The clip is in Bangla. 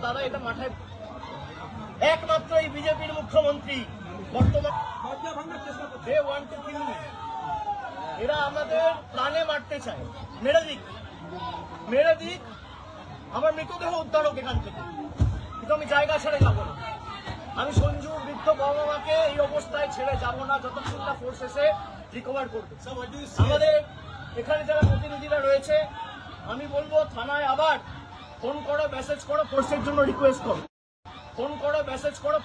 দাদা এটা মাথায় একমাত্র এই বিজেপির মুখ্যমন্ত্রী বর্তমান এরা আমাদের প্রাণে মারতে চায়। মেরে দিক আমার মৃতদেহ উদ্ধার হোক এখান থেকে, কিন্তু আমি জায়গা ছেড়ে যাবো না। আমি সঞ্জু বৃদ্ধ বাবা মাকে এই অবস্থায় ছেড়ে যাবো না যতক্ষণ না ফোর্স এসে রিকভার করবে। আমাদের এখানে যারা প্রতিনিধিরা রয়েছে আমি বলবো থানায় আবার ফোন করো, মেসেজ করো, ফোর্সের জন্য রিকোয়েস্ট করো, ফোন করো, মেসেজ করো।